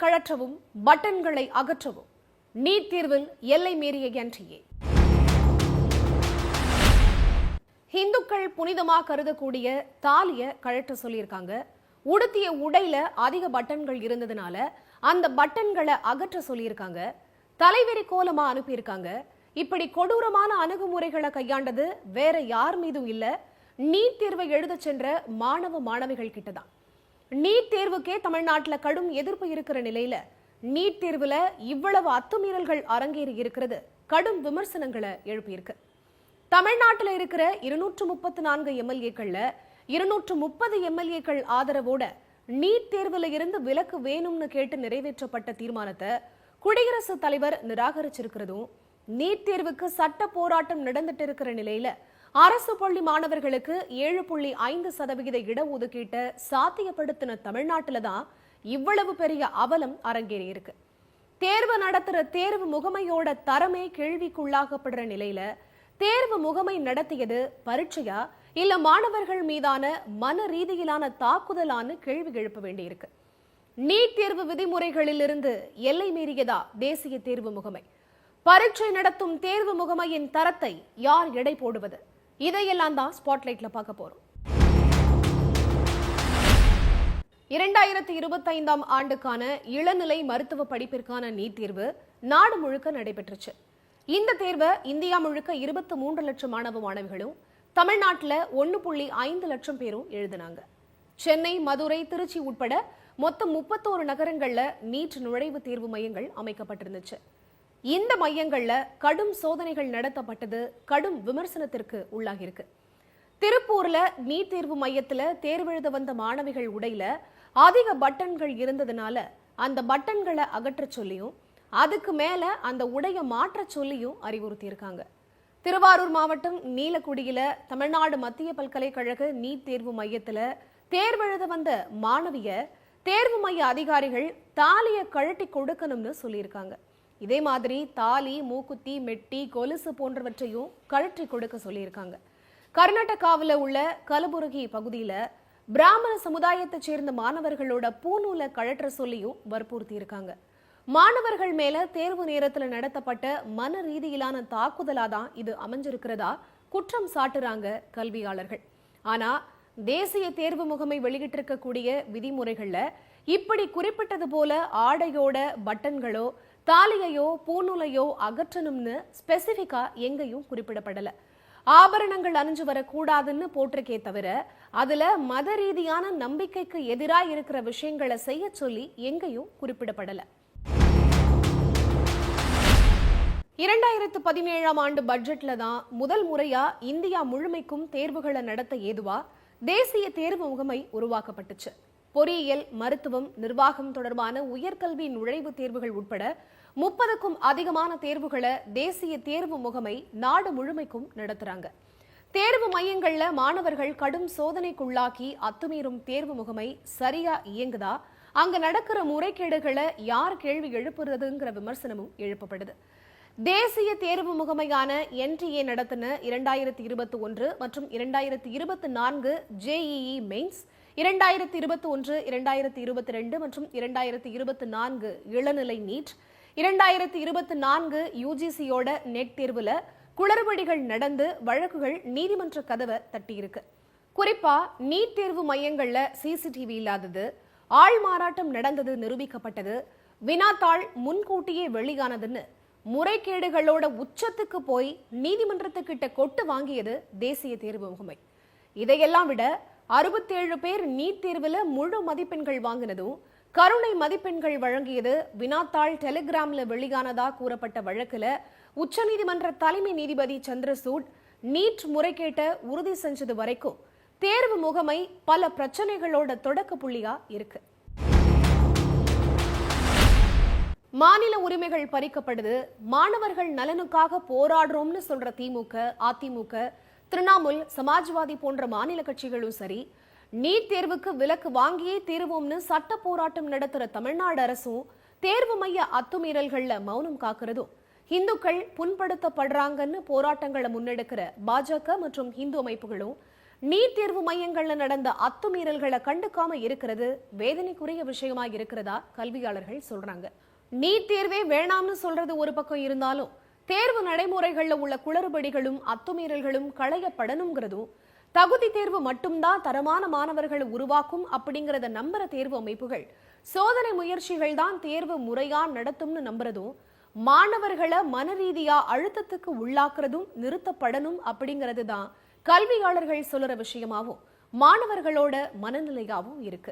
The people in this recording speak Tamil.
கழற்றவும் பட்டன்களை அகற்றவும் நீட் தேர்வில் எல்லை மீறிய NTA. இந்துக்கள் புனிதமா கருதக்கூடிய தாலிய கழற்ற சொல்லியிருக்காங்க. உடுத்திய உடையில அதிக பட்டன்கள் இருந்ததுனால அந்த பட்டன்களை அகற்ற சொல்லியிருக்காங்க. தலைவெறி கோலமா அனுப்பியிருக்காங்க. இப்படி கொடூரமான அணுகுமுறைகளை கையாண்டது வேற யார் மீதும் இல்ல, நீட் தேர்வை எழுத சென்ற மாணவ மாணவிகள் கிட்டதான். நீட் தேர்வுக்கே தமிழ்நாட்டில் கடும் எதிர்ப்பு இருக்கிற நிலையில நீட் தேர்வுல இவ்வளவு அத்துமீறல்கள் அரங்கேறி இருக்கிறது கடும் விமர்சனங்களை எழுப்பியிருக்கு. தமிழ்நாட்டில் இருக்கிற 234 MLAக்கள்ல 230 MLAக்கள் ஆதரவோட நீட் தேர்வுல இருந்து விலக்கு வேணும்னு கேட்டு நிறைவேற்றப்பட்ட தீர்மானத்தை குடியரசுத் தலைவர் நிராகரிச்சிருக்கிறதும், நீட் தேர்வுக்கு சட்ட போராட்டம் நடந்துட்டு இருக்கிற நிலையில அரசு பள்ளி மாணவர்களுக்கு 7.5% இடஒதுக்கீட்டை சாத்தியப்படுத்தின தமிழ்நாட்டில தான் இவ்வளவு பெரிய அவலம் அரங்கேறி இருக்கு. தேர்வு நடத்துற தேர்வு முகமையோட தரமே கேள்விக்குள்ளாகப்படுற நிலையில தேர்வு முகமை நடத்தியது பரீட்சையா இல்ல மாணவர்கள் மீதான மன ரீதியிலான தாக்குதலான கேள்வி எழுப்ப வேண்டியிருக்கு. நீட் தேர்வு விதிமுறைகளில் இருந்து எல்லை மீறியதா தேசிய தேர்வு முகமை? பரீட்சை நடத்தும் தேர்வு முகமையின் தரத்தை யார் எடை போடுவது? இதையெல்லாம் தான் ஸ்பாட்லைட்ல பார்க்க போறோம். 2025ஆம் ஆண்டுக்கான இளநிலை மருத்துவ படிப்பிற்கான நீட் தேர்வு நாடு முழுக்க நடைபெற்றுச்சு. இந்த தேர்வை இந்தியா முழுக்க 23 லட்சம் மாணவ மாணவிகளும் தமிழ்நாட்டில் 1.5 லட்சம் பேரும் எழுதினாங்க. சென்னை, மதுரை, திருச்சி உட்பட மொத்தம் 31 நகரங்கள்ல நீட் நுழைவுத் தேர்வு மையங்கள் அமைக்கப்பட்டிருந்துச்சு. இந்த மையங்கள்ல கடும் சோதனைகள் நடத்தப்பட்டது கடும் விமர்சனத்திற்கு உள்ளாகியிருக்கு. திருப்பூர்ல நீட் தேர்வு மையத்துல தேர்வெழுத வந்த மாணவிகள் உடையில அதிக பட்டன்கள் இருந்ததுனால அந்த பட்டன்களை அகற்ற சொல்லியும் அதுக்கு மேல அந்த உடைய மாற்ற சொல்லியும் அறிவுறுத்தியிருக்காங்க. திருவாரூர் மாவட்டம் நீலக்குடியில தமிழ்நாடு மத்திய பல்கலைக்கழக நீட் தேர்வு மையத்துல தேர்வெழுத வந்த மாணவிய தேர்வு மைய அதிகாரிகள் தாலியை கழட்டி கொடுக்கணும்னு சொல்லியிருக்காங்க. இதே மாதிரி தாலி, மூக்குத்தி, மெட்டி, கொலுசு போன்றவற்றையும் கழற்றி கொடுக்க சொல்லியிருக்காங்க. கர்நாடகாவில் உள்ள கலபுரகி பகுதியில பிராமண சமுதாயத்தை சேர்ந்த மாணவர்களோட பூநூலை கழற்ற சொல்லியும் வற்புறுத்தி இருக்காங்க. மாணவர்கள் மேல தேர்வு நேரத்தில் நடத்தப்பட்ட மன ரீதியிலான தாக்குதலாதான் இது அமைஞ்சிருக்கிறதா குற்றம் சாட்டுறாங்க கல்வியாளர்கள். ஆனா தேசிய தேர்வு முகமை வெளியிட்டிருக்கக்கூடிய விதிமுறைகள்ல இப்படி குறிப்பிட்டது போல ஆடையோட பட்டன்களோ தாலியையோ பூநூலையோ அகற்றணும்னு ஸ்பெசிபிக்கா எங்கேயும் குறிப்பிடப்படல. ஆபரணங்கள் அணிஞ்சு வரக்கூடாதுன்னு போட்டிருக்கே தவிர அதுல மத ரீதியான நம்பிக்கைக்கு எதிராக இருக்கிற விஷயங்களை செய்ய சொல்லி எங்கேயும் குறிப்பிடப்படல. 2017ஆம் ஆண்டு பட்ஜெட்ல தான் முதல் முறையா இந்தியா முழுமைக்கும் தேர்வுகளை நடத்த ஏதுவா தேசிய தேர்வு முகமை உருவாக்கப்பட்டுச்சு. பொறியியல், மருத்துவம், நிர்வாகம் தொடர்பான உயர்கல்வி நுழைவுத் தேர்வுகள் உட்பட 30க்கும் அதிகமான தேர்வுகளை தேசிய தேர்வு முகமை நாடு முழுமைக்கும் நடத்துறாங்க. தேர்வு மையங்கள்ல மாணவர்கள் கடும் சோதனைக்குள்ளாக்கி அத்துமீறும் தேர்வு முகமை சரியா இயங்குதா? அங்க நடக்கிற முறைகேடுகளை யார் கேள்வி எழுப்புறதுங்கிற விமர்சனமும் எழுப்பப்படுது. தேசிய தேர்வு முகமையான NTA நடத்தின 2021 மற்றும் 2024 JEE மெயின்ஸ், 2021, 2022 மற்றும் 2024 இளநிலை நீட், 2024 UGCயோட நெட் தேர்வுல குளறுபடிகள் நடந்து வழக்குகள் நீதிமன்ற கதவை தட்டியிருக்கு. குறிப்பா நீட் தேர்வு மையங்கள்ல CCTV இல்லாதது, ஆள் மாறாட்டம் நடந்தது நிரூபிக்கப்பட்டது, வினாத்தாள் முன்கூட்டியே வெளியானதுன்னு முறைகேடுகளோட உச்சத்துக்கு போய் நீதிமன்றத்துக்கிட்ட கொட்டு வாங்கியது தேசிய தேர்வு முகமை. இதையெல்லாம் விட 67 பேர் நீட் தேர்வுல முழு மதிப்பெண்கள் வாங்கினதும், கருணை மதிப்பெண்கள் வழங்கியது, வினாத்தாள் டெலிகிராம்ல வெளியானதா கூறப்பட்ட வழக்குல உச்சநீதிமன்ற தலைமை நீதிபதி சந்திரசூட் நீட் முறைகேட்ட உறுதி செஞ்சது வரைக்கும் தேர்வு முகமை பல பிரச்சனைகளோட தொடக்க புள்ளியா இருக்கு. மாநில உரிமைகள் பறிக்கப்படுது, மாணவர்கள் நலனுக்காக போராடுறோம்னு சொல்ற திமுக, அதிமுக, திரிணாமுல், சமாஜ்வாதி போன்ற மாநில கட்சிகளும் சரி, நீட் தேர்வுக்கு விலக்கு வாங்கியே தீர்வோம்னு சட்ட போராட்டம் நடத்துற தமிழ்நாடு அரசும் தேர்வு மைய அத்துமீறல்கள்ல மௌனம் காக்கிறதும், இந்துக்கள் புண்படுத்தப்படுறாங்கன்னு போராட்டங்களை முன்னெடுக்கிற பாஜக மற்றும் இந்து அமைப்புகளும் நீட் தேர்வு மையங்கள்ல நடந்த அத்துமீறல்களை கண்டுக்காம இருக்கிறது வேதனைக்குரிய விஷயமா இருக்கிறதா கல்வியாளர்கள் சொல்றாங்க. நீட் தேர்வே வேணாம்னு சொல்றது ஒரு பக்கம் இருந்தாலும் தேர்வு நடைமுறைகள்ல உள்ள குளறுபடிகளும் அத்துமீறல்களும் களையப்படணுங்கிறதும், தகுதி தேர்வு மட்டும்தான் தரமான மாணவர்களை உருவாக்கும் அப்படிங்கறத நம்புற தேர்வு அமைப்புகள் சோதனை முயற்சிகள் தான் தேர்வு முறையா நடத்தும்னு நம்புறதும், மாணவர்களை மனரீதியா அழுத்தத்துக்கு உள்ளாக்குறதும் நிறுத்தப்படணும் அப்படிங்கிறது தான் கல்வியாளர்கள் சொல்லுற விஷயமாவும் மாணவர்களோட மனநிலையாவும் இருக்கு.